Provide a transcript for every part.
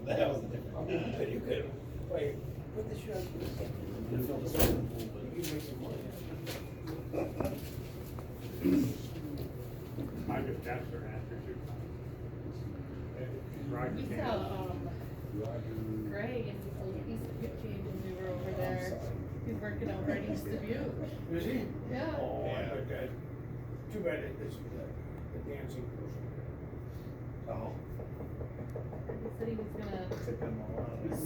That was different. You could, wait, put the shirt. You can make some money. I just asked her after too. Roger We came. saw, Greg and East Dubuque change when we were over there. He's working over at East Dubuque. Is he? Yeah. Oh, I like that. Too bad it's the dancing person. Oh. He said he was gonna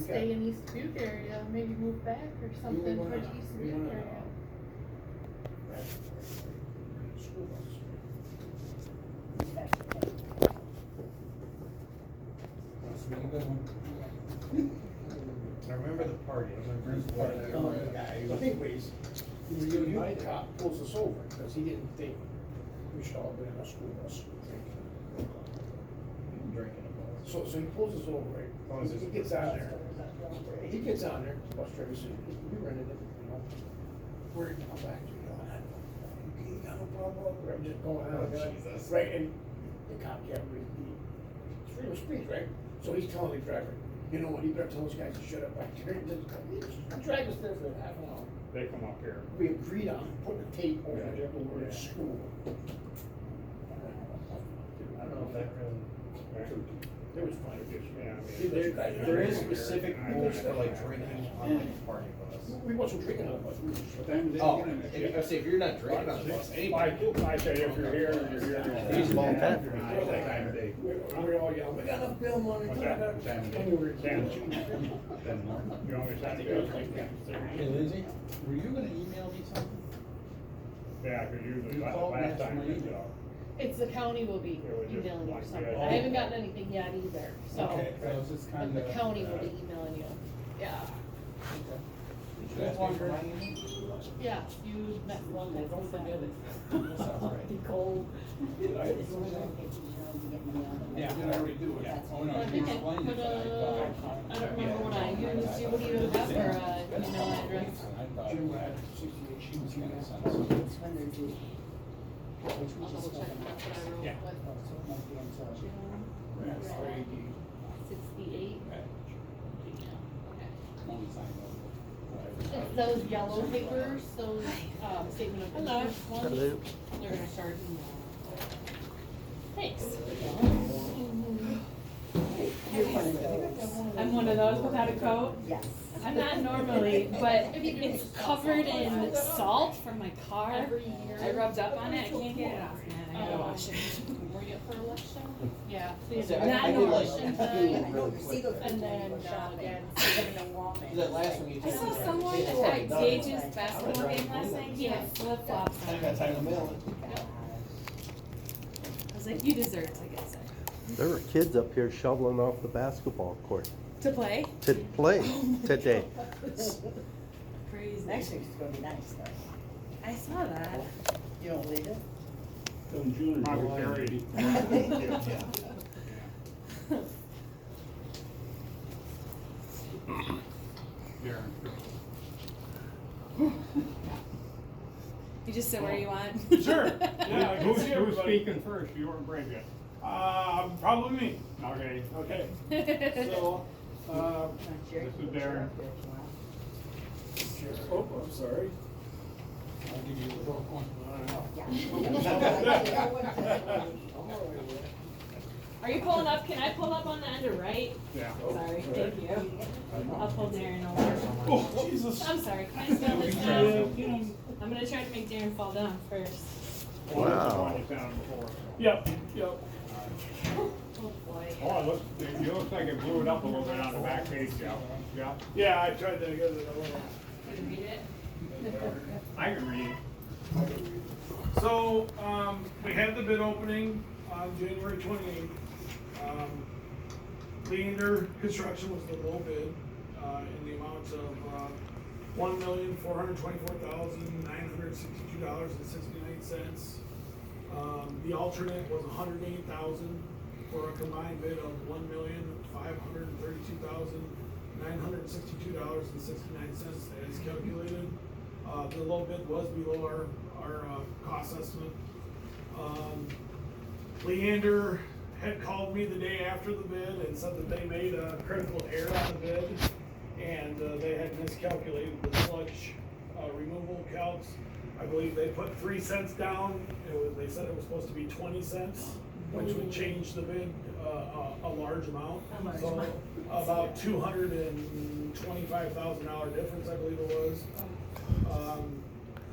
stay in East Dubuque area, maybe move back or something for the East Dubuque area. School bus. I remember the party, I remember the party. Anyways, the cop pulls us over because he didn't think we should all be in a school bus drinking. Drinking a bus. So he pulls us over, right? Oh, is this- He gets on there. He gets on there, bus driver says, we rented it, you know. We're gonna come back to you, you got no problem, I'm just going out. Oh, Jesus. Right, and the cop can't read the freedom of speech, right? So he's telling the driver, you know what, you better tell those guys to shut up back there. He dragged us there for half an hour. They come up here. We agreed on putting a tape over there, the word school. I don't know if that really. It was fun. Yeah, I See, mean- There is specific rules for like drinking on like a party bus. We wasn't drinking on the bus, we were just. Oh, if you're not drinking on the bus, anybody. I say if you're here, you're here. He's We're all yelling, we got enough bill money. What's that? And we were. Dan. You want me to send it? Hey Lindsay, were you gonna email me something? Yeah, cause usually You last called last last time, week? It's the county will be It was just emailing you like something. that. I haven't gotten anything yet either, so. Okay, so it's just But kinda. the county will be emailing you. Yeah. You guys want my email? Yeah, you met one, don't forget it. Sounds right. Nicole. Yeah, did I already do it? Oh, no, I you think I explained put it, but I thought. I don't remember what I used. You would even have her, email address. I thought. Jim had 68 She was gonna send I'll something. double check that's what I wrote. Yeah. But June 68. It's those yellow papers, those, statement of interest ones. Hello. They're gonna start. Thanks. I'm one of those without a coat. Yes. I'm not normally, but it's covered in salt from my car. Every year. I rubbed up on it, I can't get it off, man, I gotta wash it. Were you up for election? Yeah. Not normal. And then, again. That last one you I saw someone at Gage's basketball game last night, he had flip flops I on. got time to mail it. I was like, you deserve to get sick. There were kids up here shoveling off the basketball court To play? to play today. Crazy. Next week's gonna be nice though. I saw that. You don't believe it? From June or Probably July. very. You just sit where you want? Sure, yeah, who's speaking first, you or Brenda? Probably me. Okay. Okay. So, This is Darren. oh, I'm sorry. I'll give you the wrong one. Are you pulling up? Can I pull up on the end of right? Yeah. Sorry, thank you. I'll pull Darren over. Oh, Jesus. I'm sorry, can I stand this down? I'm gonna try to make Darren fall down first. Wow. Yep, yep. Oh boy. Oh, it looks, it looks like it blew it up a little bit on the back page, yeah. Yeah, Yeah, I tried to get it a little. Can you read it? I can read it. So, we had the bid opening on January 28th. Leander Construction was the low bid, in the amount of, $1,424,962.69. The alternate was $108,000 for a combined bid of $1,532,962.69 as calculated. The low bid was below our cost estimate. Leander had called me the day after the bid and said that they made a critical error on the bid, and they had miscalculated the sludge removal calcs. I believe they put 3 cents down. They said it was supposed to be 20 cents, which would change the bid a large amount. So about $225,000 difference, I believe it was.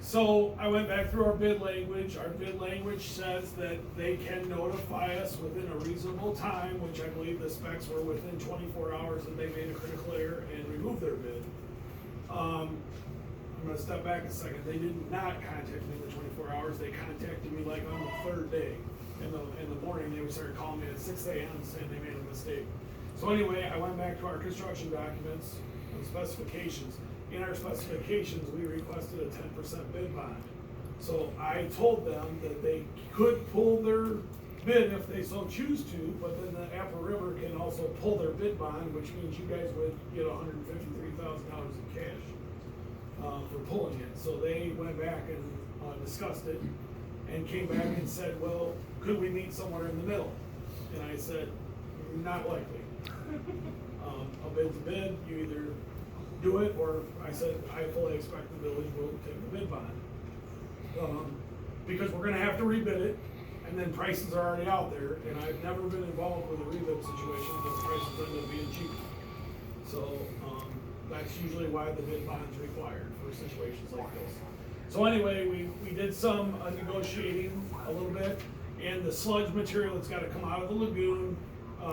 So I went back through our bid language. Our bid language says that they can notify us within a reasonable time, which I believe the specs were within 24 hours that they made a critical error and removed their bid. I'm gonna step back a second. They did not contact me in the 24 hours. They contacted me like on the 3rd day. In the morning, they would start calling me at 6 a.m. saying they made a mistake. So anyway, I went back to our construction documents and specifications. In our specifications, we requested a 10% bid bond. So I told them that they could pull their bid if they so choose to, but then the Apple River can also pull their bid bond, which means you guys would get $153,000 in cash for pulling it. So they went back and discussed it and came back and said, well, could we meet somewhere in the middle? And I said, not likely. A bid's a bid, you either do it, or I said, I fully expect the village will take the bid bond. Because we're gonna have to rebid it, and then prices are already out there, and I've never been involved with a rebid situation, but the prices end up being cheap. So, that's usually why the bid bond's required for situations like this. So anyway, we did some negotiating a little bit, and the sludge material that's gotta come out of the lagoon,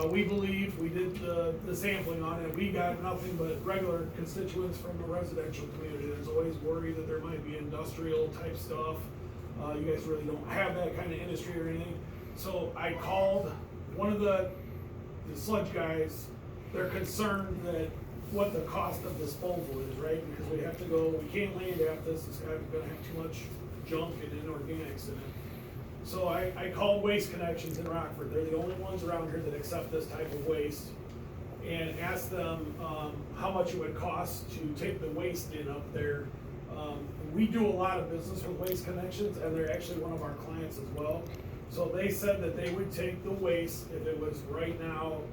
we believe, we did the sampling on it, we got nothing but regular constituents from the residential community. There's always worry that there might be industrial type stuff. You guys really don't have that kind of industry or anything. So I called one of the sludge guys. They're concerned that what the cost of disposal is, right? Because we have to go, we can't land at this, it's gonna have too much junk and inorganics in it. So I called Waste Connections in Rockford. They're the only ones around here that accept this type of waste, and asked them how much it would cost to take the waste in up there. We do a lot of business with Waste Connections, and they're actually one of our clients as well. So they said that they would take the waste if it was right now,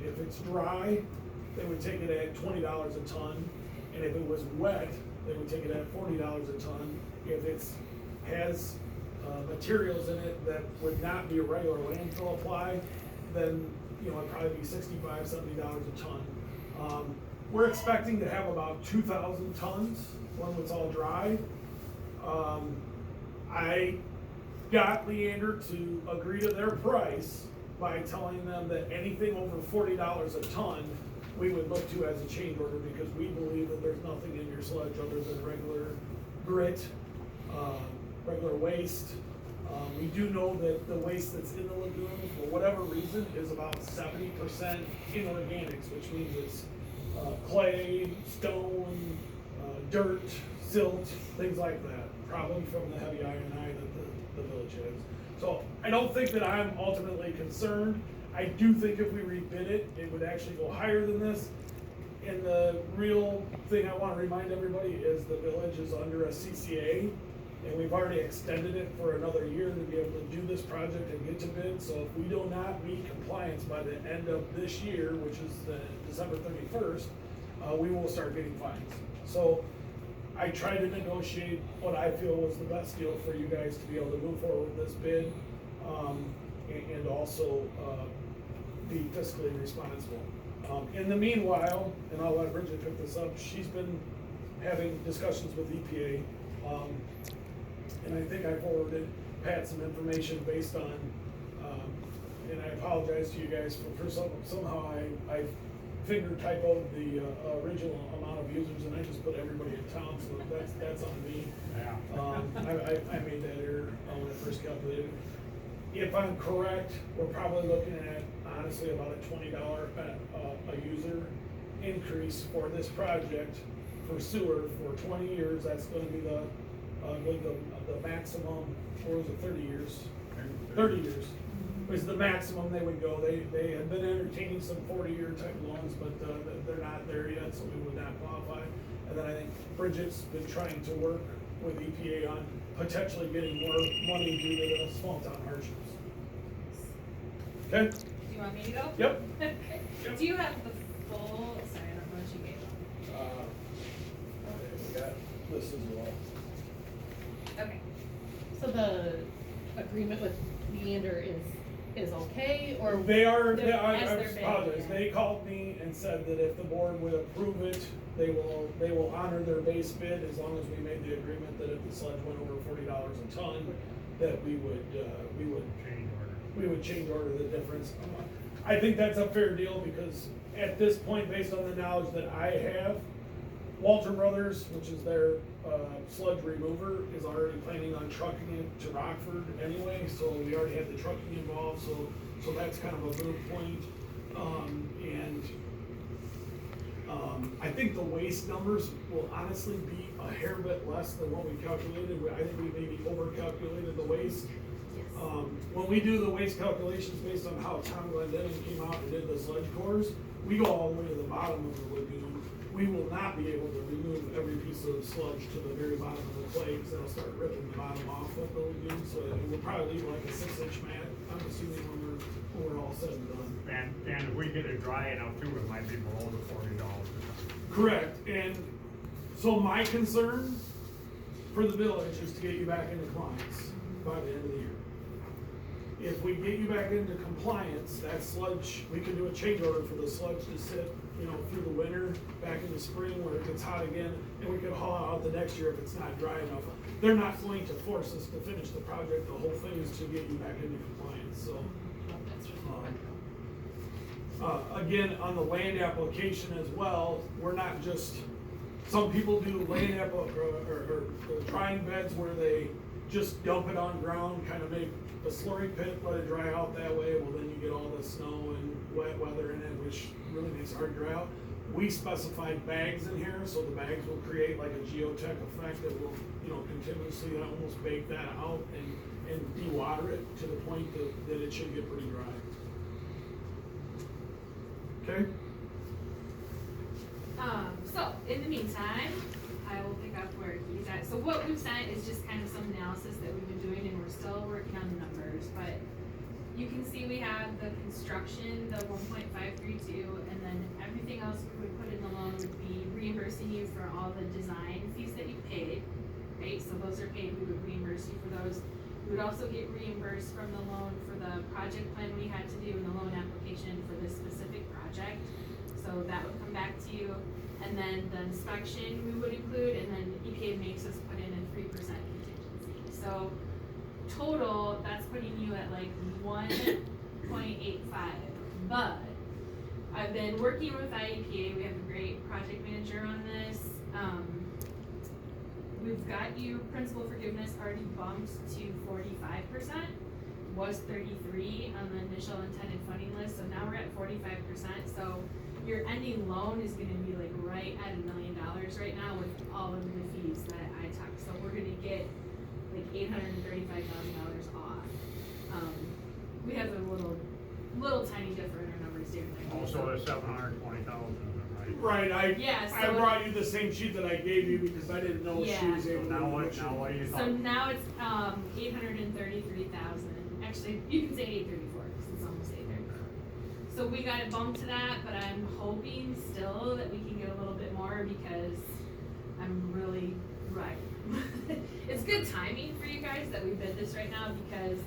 if it's dry, they would take it at $20 a ton, and if it was wet, they would take it at $40 a ton. If it's has materials in it that would not be a regular landfill apply, then it'd probably be $65, $70 a ton. We're expecting to have about 2,000 tons when it's all dry. I got Leander to agree to their price by telling them that anything over $40 a ton we would look to as a change order, because we believe that there's nothing in your sludge other than regular grit, regular waste. We do know that the waste that's in the lagoon, for whatever reason, is about 70% inorganics, which means it's clay, stone, dirt, silt, things like that, probably from the heavy iron eye that the village has. So I don't think that I'm ultimately concerned. I do think if we rebid it, it would actually go higher than this. And the real thing I want to remind everybody is the village is under a CCA, and we've already extended it for another year to be able to do this project and get to bid. So if we do not meet compliance by the end of this year, which is December 31st, we will start getting fines. So I tried to negotiate what I feel was the best deal for you guys to be able to move forward with this bid, and also be fiscally responsible. In the meanwhile, and I'll let Bridget pick this up, she's been having discussions with EPA, and I think I forwarded Pat some information based on, and I apologize to you guys for somehow I finger typoed the original amount of users, and I just put everybody in town, so that's on me. Yeah. I made that error when I first calculated. If I'm correct, we're probably looking at, honestly, about a $20 a user increase for this project for sewer for 20 years. That's gonna be the maximum, or was it 30 years? 30 years was the maximum they would go. They had been entertaining some 40-year type loans, but they're not there yet, so we would not qualify. And then I think Bridget's been trying to work with EPA on potentially getting more money due to the small town hardships. Okay? Do you want me to go? Yep. Okay. Yep. Do you have the full, sorry, I don't know what you gave them. We got this as well. Okay. So the agreement with Leander is okay, or? They are, They're- I as they're bid, apologize, yeah. they called me and said that if the board would approve it, they will honor their base bid as long as we made the agreement that if the sludge went over $40 a ton, that we would change order the difference. I think that's a fair deal because at this point, based on the knowledge that I have, Walter Brothers, which is their sludge remover, is already planning on trucking it to Rockford anyway, so we already have the trucking involved, so that's kind of a moot point. I think the waste numbers will honestly be a hair bit less than what we calculated. I think we maybe over-calculated the waste. When we do the waste calculations based on how Tom Glendenning came out and did the sludge cores, we go all the way to the bottom of the lagoon. We will not be able to remove every piece of sludge to the very bottom of the clay, because it'll start ripping the bottom off of the lagoon, so it will probably leave like a 6-inch mat, I'm assuming when we're all said and done. And if we get it dry enough too, it might be below the $40. Correct, and so my concern for the village is to get you back into compliance by the end of the year. If we get you back into compliance, that sludge, we can do a change order for the sludge to sit, through the winter, back in the spring where it gets hot again, and we could haul out the next year if it's not dry enough. They're not going to force us to finish the project, the whole thing is to get you back into compliance, so. Again, on the land application as well, we're not just, some people do land or drying beds where they just dump it on ground, kind of make a slurry pit, let it dry out that way. Well, then you get all the snow and wet weather in it, which really makes it hard to dry out. We specified bags in here, so the bags will create like a geotech effect that will, continuously almost bake that out and de-water it to the point that it should get pretty dry. Okay? So, in the meantime, I will pick up where he's at. So what we've sent is just kind of some analysis that we've been doing, and we're still working on the numbers, but you can see we have the construction, the 1.532, and then everything else we would put in the loan would be reimbursing you for all the design fees that you paid, right? So those are paid, we would reimburse you for those. We would also get reimbursed from the loan for the project plan we had to do in the loan application for this specific project. So that would come back to you. And then the inspection we would include, and then EPA makes us put in a 3% contingency. So total, that's putting you at like 1.85. But I've been working with IEPA, we have a great project manager on this. We've got you principal forgiveness already bumped to 45%, was 33 on the initial intended funding list, so now we're at 45%. So your ending loan is gonna be like right at $1 million right now with all of the fees that I took. So we're gonna get like $835,000 off. We have a little tiny different in our numbers here. Also, the 720,000, right? Right, Yeah, I so- brought you the same sheet that I gave you because I didn't know if she was Yeah. able to. Now what are you So talking? now it's 833,000. Actually, you can say 834 because it's almost 834. So we got it bumped to that, but I'm hoping still that we can get a little bit more because I'm really right. It's good timing for you guys that we bid this right now because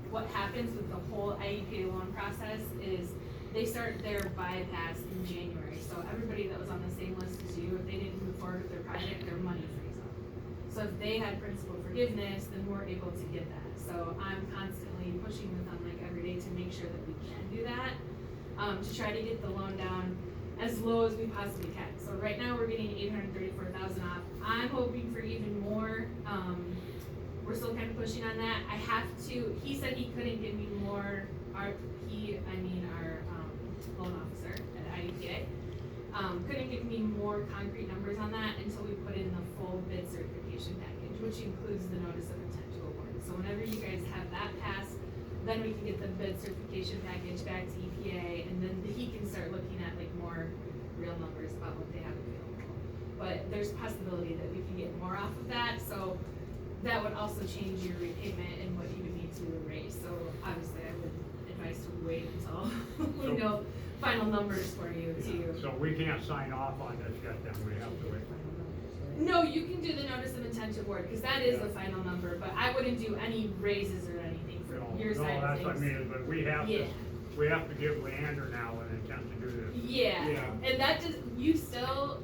what happens with the whole IEPA loan process is they start their bypass in January. So everybody that was on the same list as you, if they didn't move forward with their project, their money frees up. So if they had principal forgiveness, then we're able to get that. So I'm constantly pushing with them like every day to make sure that we can do that, to try to get the loan down as low as we possibly can. So right now we're getting 834,000 off. I'm hoping for even more. We're still kind of pushing on that. I have to, he said he couldn't give me more, our loan officer at IEPA, couldn't give me more concrete numbers on that until we put in the full bid certification package, which includes the notice of intent to award. So whenever you guys have that passed, then we can get the bid certification package back to EPA, and then he can start looking at like more real numbers about what they have available. But there's a possibility that we can get more off of that, so that would also change your repayment and what you would need to erase. So obviously I would advise to wait until we know final numbers for you too. So we can't sign off on this yet, then we have to wait. No, you can do the notice of intent to award, cause that is the final number, but I wouldn't do any raises or anything No, from your side no, of that's what I things. mean, but we have to give Leander now an intent to do this. Yeah, Yeah. and that does, you still,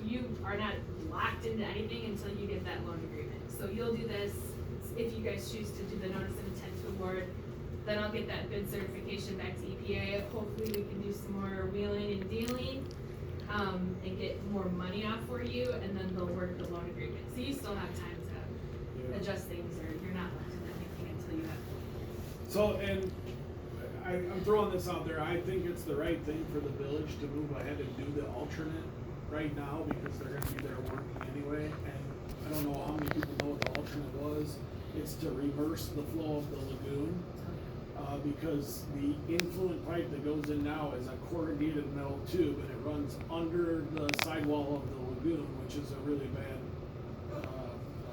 you are not locked into anything until you get that loan agreement. So you'll do this, if you guys choose to do the notice of intent to award, then I'll get that bid certification back to EPA. Hopefully we can do some more wheeling and dealing, and get more money off for you, and then they'll work the loan agreement. So you still have time to adjust things, or you're not locked into anything until you have. So, and I'm throwing this out there, I think it's the right thing for the village to move ahead and do the alternate right now, because they're gonna be there working anyway, and I don't know how many people know what the alternate was. It's to reverse the flow of the lagoon, because the influent pipe that goes in now is a corrugated metal tube, and it runs under the sidewall of the lagoon, which is a really bad,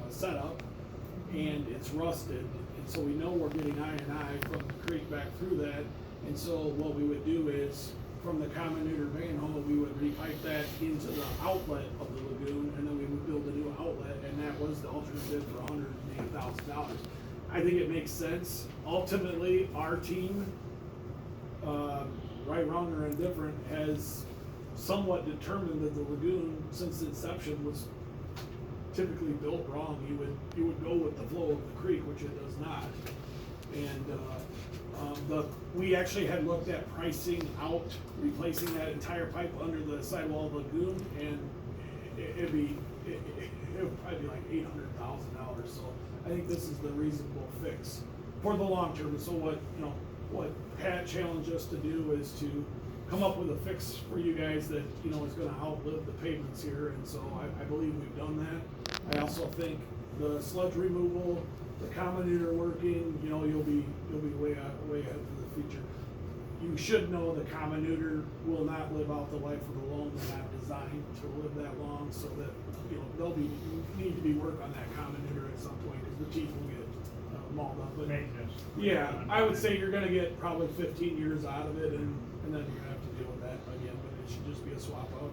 setup, and it's rusted, and so we know we're getting I&I from the creek back through that, and so what we would do is, from the common neuter manhole, we would repipe that into the outlet of the lagoon, and then we would build a new outlet, and that was the alternate bid for $180,000. I think it makes sense. Ultimately, our team, right, wrong, or indifferent, has somewhat determined that the lagoon, since inception, was typically built wrong. You would go with the flow of the creek, which it does not. And we actually had looked at pricing out, replacing that entire pipe under the sidewall of the lagoon, and it would probably be like $800,000. So I think this is the reasonable fix for the long term. So what Pat challenged us to do is to come up with a fix for you guys that, is gonna outlive the pavements here, and so I believe we've done that. I also think the sludge removal, the common neuter working, you'll be way ahead for the future. You should know the common neuter will not live out the life of the loan. They're not designed to live that long, so that, there'll need to be work on that common neuter at some point, because the teeth will get mauled up. But Maintenance. yeah, I would say you're gonna get probably 15 years out of it, and then you're gonna have to deal with that again, but it should just be a swap out.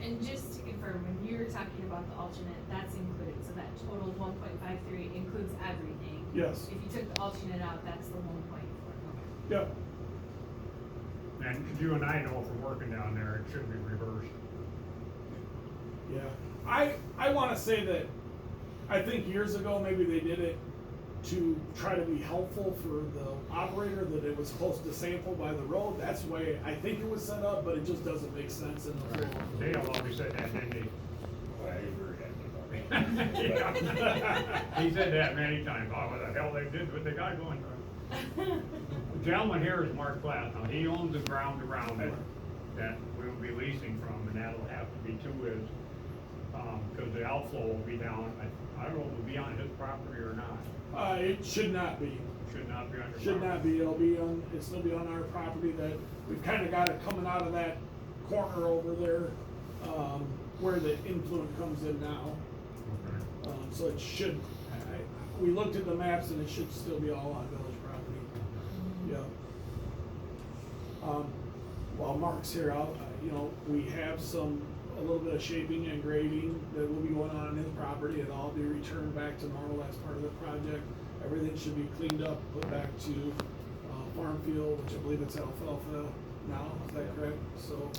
And just to confirm, when you were talking about the alternate, that's included, so that total 1.53 includes everything. Yes. If you took the alternate out, that's the 1.4. Yep. And you and I know if we're working down there, it should be reversed. Yeah, I wanna say that, I think years ago, maybe they did it to try to be helpful for the operator, that it was close to sample by the road. That's the way I think it was set up, but it just doesn't make sense in the flow. Dale always said that, didn't he? I agree. He said that many times, what the hell they did, what they got going on. The gentleman here is Mark Platt, now he owns the ground around it that we will be leasing from, and that'll have to be to his, cause the outflow will be down, I don't know if it'll be on his property or not. It should not be. Should not be on your Should property. not be, it'll still be on our property. That, we've kinda got it coming out of that corner over there, where the influent comes in now. Okay. So it should, we looked at the maps, and it should still be all on village property. Yeah. While Mark's here, we have a little bit of shaping and grading that will be going on his property. It'll all be returned back to normal. That's part of the project. Everything should be cleaned up, put back to, farm field, which I believe it's alfalfa now, is that correct? So,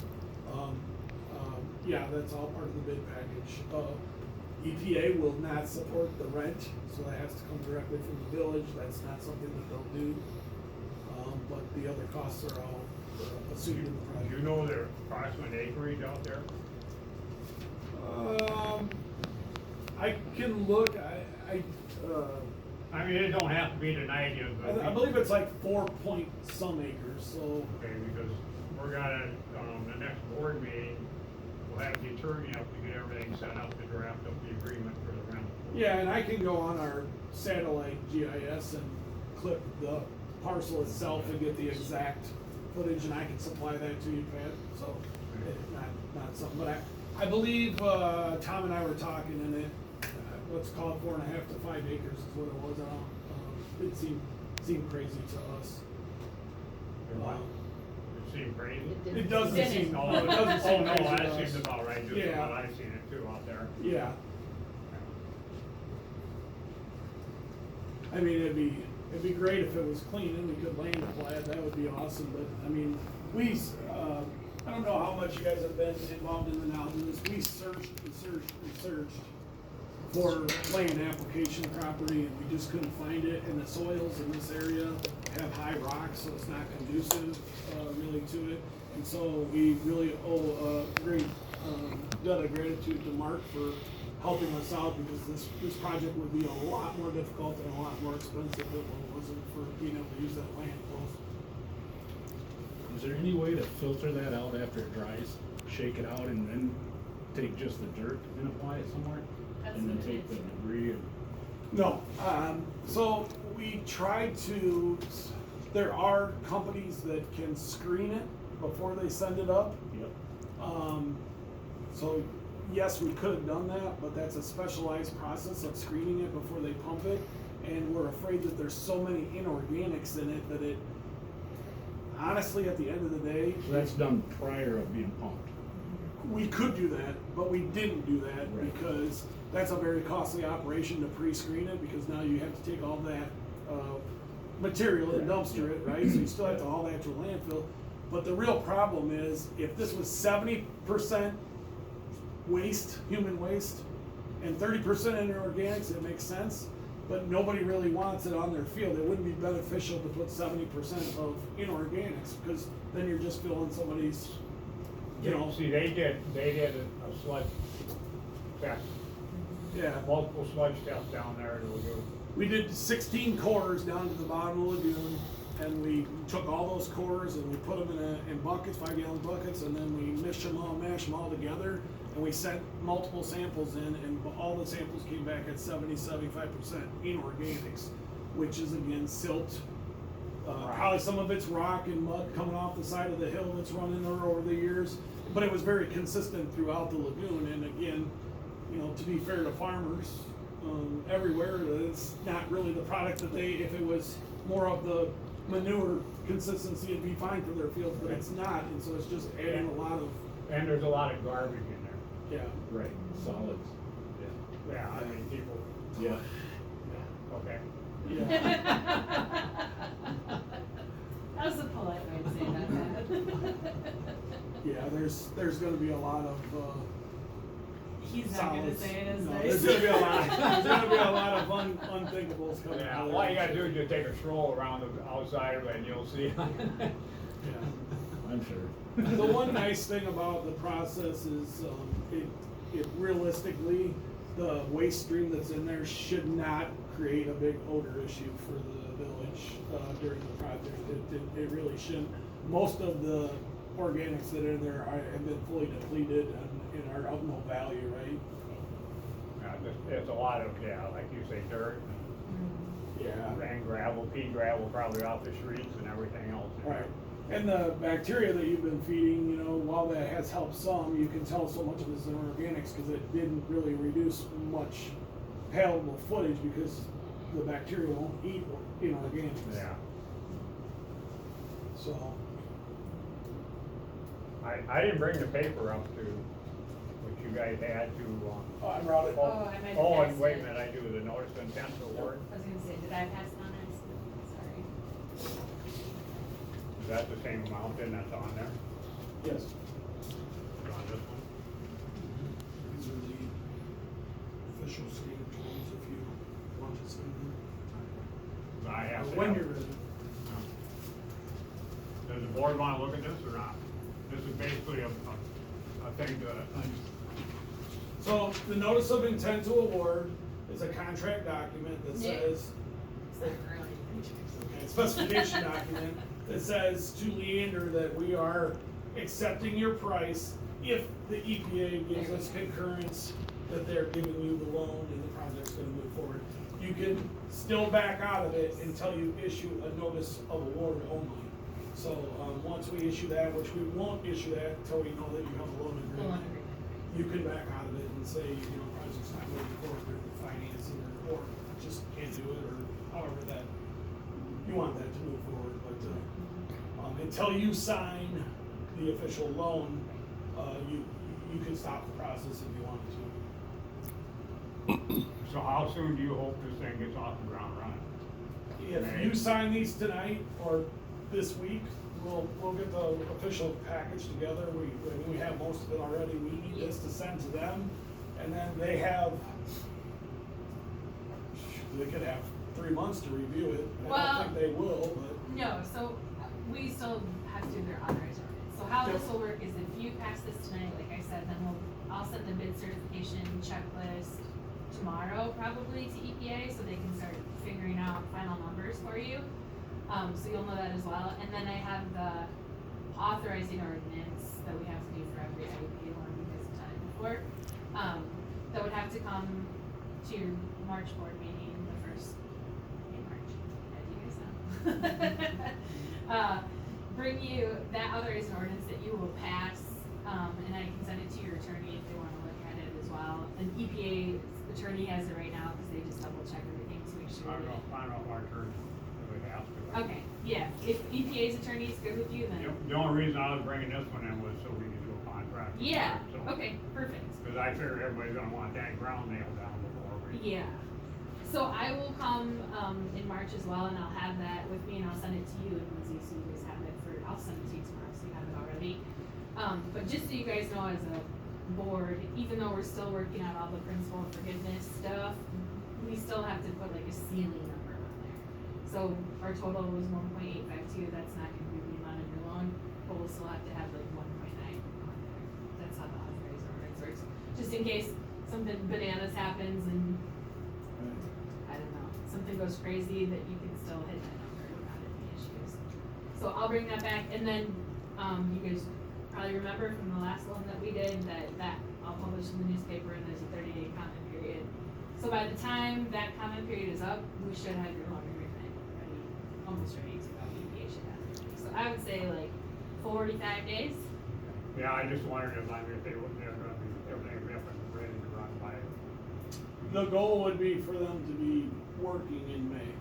yeah, that's all part of the bid package. EPA will not support the rent, so that has to come directly from the village. That's not something that they'll do. But the other costs are all assumed in the Do project. you know the approximate acreage out there? I can look, I mean, it don't have to be tonight, but. I believe it's like 4 point some acres, so. Okay, because we're gonna, the next board meeting, we'll have the attorney up to get everything set up to draft up the agreement for the rental. Yeah, and I can go on our satellite GIS and clip the parcel itself and get the exact footage, and I can supply that to you, Pat, so, not something, but I believe, Tom and I were talking, and let's call it 4.5 to 5 acres is what it was, it seemed crazy to us. Wow. It seemed crazy. It doesn't Didn't. seem, Oh, no, it doesn't seem no, crazy to that us. seems about right, just Yeah. about I've seen it too out there. Yeah, I mean, it'd be great if it was clean and we could land apply it, that would be awesome, but, I mean, I don't know how much you guys have been involved in the knowledge of this, we searched and searched and searched for land application property, and we just couldn't find it, and the soils in this area have high rocks, so it's not conducive, really to it, and so we really owe a great, debt of gratitude to Mark for helping us out, because this project would be a lot more difficult and a lot more expensive if it wasn't for being able to use that land close. Is there any way to filter that out after it dries, shake it out and then take just the dirt and apply it somewhere? That's And then what it take the is. debris and, No, so we tried to, there are companies that can screen it before they send it up. yep, So yes, we could have done that, but that's a specialized process of screening it before they pump it. And we're afraid that there's so many inorganics in it that it, honestly, at the end of the day, so that's done prior of being pumped. we could do that, but we didn't do that Right. because that's a very costly operation to pre-screen it, because now you have to take all that, material and Right. dumpster it, right? So you still have to haul that to a landfill. But the real problem is, if this was 70% waste, human waste, and 30% inorganics, it makes sense. But nobody really wants it on their field. It wouldn't be beneficial to put 70% of inorganics, because then you're just filling somebody's, you know, See, they did a sludge test, yeah. multiple sludge tests down there to do. We did 16 cores down to the bottom of the lagoon, and we took all those cores and we put them in buckets, 5-gallon buckets, and then we mashed them all together, and we sent multiple samples in, and all the samples came back at 70-75% inorganics, which is again silt. Probably some of it's rock and mud coming off the side of the hill that's running there over the years, but it was very consistent throughout the lagoon. And again, you know, to be fair to farmers, everywhere, it's not really the product that they, if it was more of the manure consistency, it'd be fine for their fields, but it's not, and so it's just adding a lot of, And there's a lot of garbage in there. yeah. Right, solids, Yeah, I mean, people, yeah. okay. Yeah. That was a polite way to say that. Yeah, there's gonna be a lot of, He's not gonna solids. say it as No, nice. there's gonna be a lot, there's gonna be a lot of unthinkables coming Yeah, out of all there. you gotta do is just take a stroll around the outside of it and you'll see. Yeah. I'm sure. The one nice thing about the process is, it realistically, the waste stream that's in there should not create a big odor issue for the village, during the project. It really shouldn't. Most of the organics that are in there have been fully depleted and are of no value, right? Yeah, it's a lot of, yeah, like you say, dirt Yeah. and gravel, pea gravel probably off the streets and everything else. Right. And the bacteria that you've been feeding, you know, while that has helped some, you can tell so much of this in organics because it didn't really reduce much palatable footage because the bacteria won't eat inorganics. Yeah. So, I didn't bring the paper up to what you guys had to, I brought it. Oh, I might have oh, and passed wait a it. minute, I do the notice of intent to award. I was gonna say, did I pass it on accidentally? Sorry. Is that the same amount then that's on there? Yes. On this one? These are the official stated totals if you want to see them. I have to When have- you're ready. Does the board wanna look at this or not? This is basically a thing to, So the notice of intent to award is a contract document that Yeah. says, It's not really. okay, specification document that says to Leander that we are accepting your price if the EPA gives us concurrence that they're giving you the loan and the project's gonna move forward. You can still back out of it until you issue a notice of award only. So, once we issue that, which we won't issue that until we know that you have a loan The agreement, loan agreement. you can back out of it and say, you know, project's not moving forward, or the financing, or just can't do it, or however that, you want that to move forward, but, Until you sign the official loan, you can stop the process if you wanted to. So how soon do you hope this thing gets off the ground running? If you sign these tonight or this week, we'll get the official package together. We have most of it already. We need this to send to them. And then they could have 3 months to review it. I Well- don't think they will, but. No, so we still have to do their authorized ordinance. So how this will work is if you pass this tonight, like I said, then I'll send the bid certification checklist tomorrow probably to EPA so they can start figuring out final numbers for you. So you'll know that as well. And then I have the authorizing ordinance that we have to do for every IEP one because I've done it before. That would have to come to your March board meeting, the first in March, as you guys know. Bring you that authorizing ordinance that you will pass, and I can send it to your attorney if they wanna look at it as well. An EPA attorney has it right now, cause they just double check everything to make sure. I don't know if our church really has to. Okay, yeah, if EPA's attorney is good with you, then. The only reason I was bringing this one in was so we could do a contract. Yeah, So- okay, perfect. Cause I figured everybody's gonna want that ground nailed down before we. Yeah, so I will come, in March as well, and I'll have that with me, and I'll send it to you and Lindsay, so you guys have it I'll send it to you tomorrow, so you have it already. But just so you guys know, as a board, even though we're still working out all the principal forgiveness stuff, we still have to put like a ceiling number on there. So our total was 1.852, that's not gonna be the amount of your loan, but we'll still have to have like 1.9 on there. That's how the authorized ordinance works, just in case something bananas happens and, I don't know, something goes crazy that you can still hit that number without any issues. So I'll bring that back, and then, you guys probably remember from the last one that we did, that I'll publish in the newspaper, and there's a 30-day comment period. So by the time that comment period is up, we should have your loan agreement ready, almost ready to go, EPA should have it ready. So I would say like 45 days. Yeah, I just wondered if they're gonna be, everything up and ready to run by. The goal would be for them to be working in May.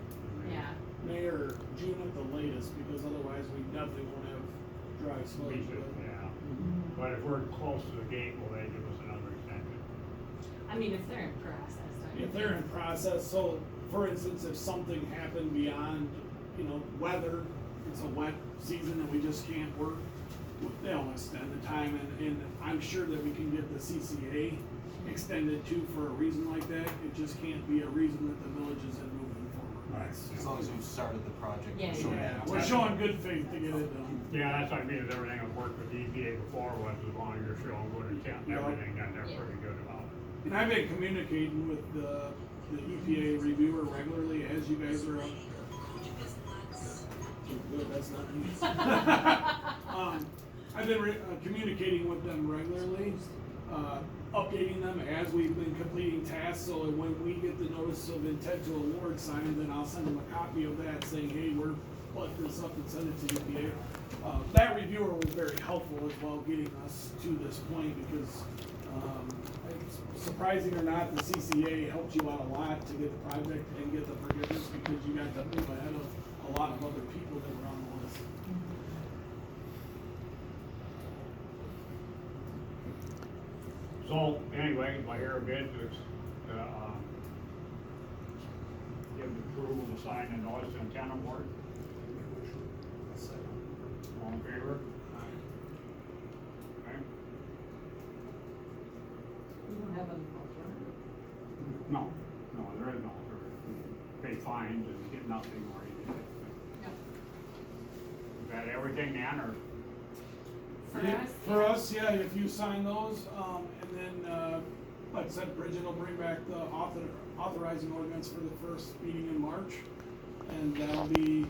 Yeah. May or June at the latest, because otherwise we definitely won't have dry sludge. We should, yeah. But if we're close to the gate, will they give us another extension? I mean, if they're in process, don't you If they're in think? process, so for instance, if something happened beyond, weather, it's a wet season and we just can't work, they'll extend the time, and I'm sure that we can get the CCA extended too for a reason like that. It just can't be a reason that the village isn't moving forward. As long as we've started the project. Yeah, we're showing Yeah, that. we're showing good faith to get it done. Yeah, that's what I mean, is everything I've worked with the EPA before was as long as you're showing good intent and everything, then they're Yeah. pretty good about it. And I've been communicating with the EPA reviewer regularly as you guys are up. Good, that's not me. I've been communicating with them regularly, updating them as we've been completing tasks, so that when we get the notice of intent to award signed, then I'll send them a copy of that saying, hey, we're putting this up and send it to EPA. That reviewer was very helpful as well, getting us to this point, because, surprising or not, the CCA helped you out a lot to get the project and get the forgiveness, because you got to move ahead of a lot of other people that were on the list. So, anyway, I hear a bid to, give the approval to sign the notice of intent award. All in favor? Okay. You don't have an alternative? No, there is no alternative. Pay fines and get nothing more easy. No. Is that everything, Dan, or? For us, yeah, if you sign those, and then, like I said, Bridget will bring back the authorizing ordinance for the first meeting in March. And that'll be,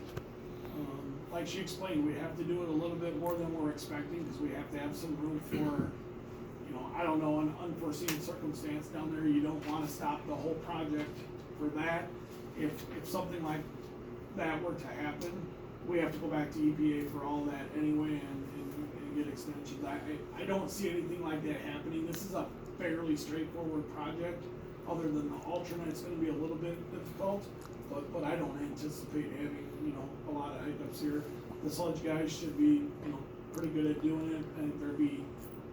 like she explained, we have to do it a little bit more than we're expecting, because we have to have some room for, I don't know, an unforeseen circumstance down there. You don't wanna stop the whole project for that. If something like that were to happen, we have to go back to EPA for all that anyway, and get extensions. I don't see anything like that happening. This is a fairly straightforward project. Other than the alternate, it's gonna be a little bit difficult, but I don't anticipate having, a lot of hiccups here. The sludge guys should be, pretty good at doing it, and there'd be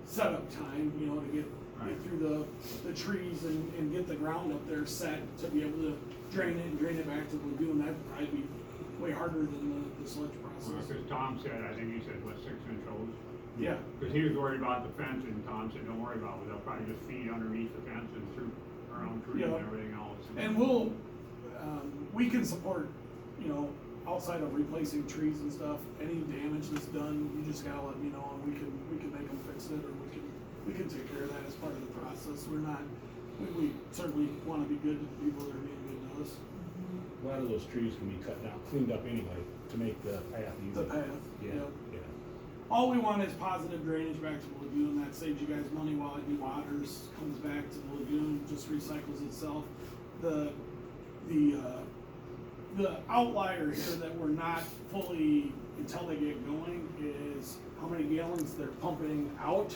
setup time, to get through the trees and get the ground up there set to be able to drain it and drain it back to the lagoon. That'd probably be way harder than the sludge process. Because Tom said, I think he said, what, 6-inch hose? Yeah, Because he was worried about the fence, and Tom said, don't worry about it, they'll probably just feed underneath the fence and through, around trees and Yeah. everything else. and we can support, outside of replacing trees and stuff, any damage that's done, you just gotta let me know, and we can make them fix it, or we can take care of that as part of the process. We're not, we certainly wanna be good to the people that are being good to us. A lot of those trees can be cut down, cleaned up anyway, to make the path easy. The path, Yeah, yep. yeah. All we want is positive drainage back to the lagoon. That saves you guys money while it dewaters, comes back to the lagoon, just recycles itself. The outlier here that we're not fully, until they get going, is how many gallons they're pumping out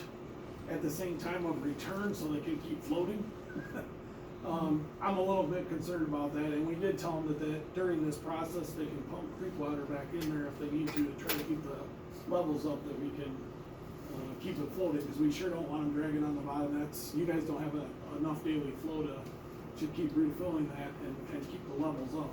at the same time of return so they can keep floating. I'm a little bit concerned about that, and we did tell them that during this process, they can pump creek water back in there if they need to try to keep the levels up, that we can keep it floating, because we sure don't want them dragging on the bottom. You guys don't have enough daily flow to keep refilling that and keep the levels up.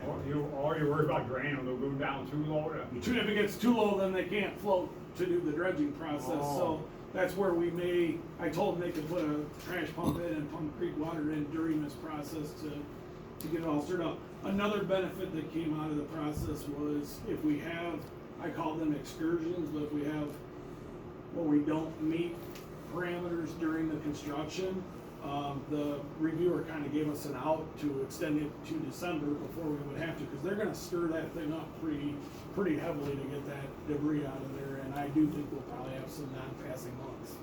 Or you're worried about draining the lagoon down too low to. If it gets too low, then they can't float to do the dredging process, so that's where I told them they could put a trash pump in and pump creek water in during this process to get it all stirred up. Another benefit that came out of the process was if we have, I call them excursions, but if we have where we don't meet parameters during the construction, the reviewer kind of gave us an out to extend it to December before we would have to, because they're gonna stir that thing up pretty heavily to get that debris out of there, and I do think we'll probably have some non-passing months.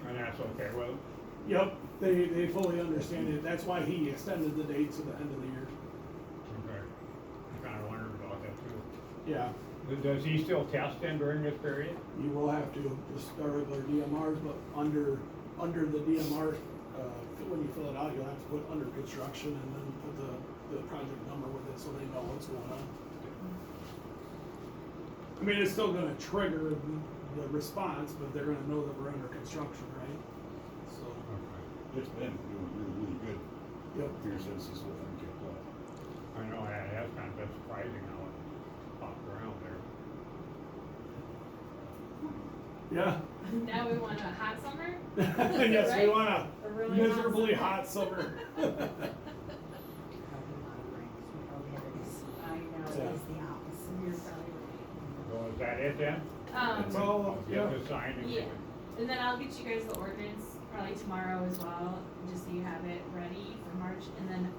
And that's okay, well, Yep, they fully understand it. That's why he extended the date to the end of the year. okay. I kinda wondered about that too. Yeah, Does he still test then during this period? you will have to, just our regular DMRs, but under the DMR, when you fill it out, you'll have to put under construction and then put the project number with it so they know what's going on. I mean, it's still gonna trigger the response, but they're gonna know that we're under construction, right? So, It's been really, really, really good yep. here since this whole thing kicked off. I know, it has kind of been surprising how it popped around there. Yeah. Now we want a hot summer? Yes, we Right? want a A really hot miserably summer. hot summer. I know, it's the opposite. You're probably right. So is that it then? That's all, I'll yeah. get this signed and Yeah, get it. and then I'll get you guys the ordinance probably tomorrow as well, just so you have it ready for March, and then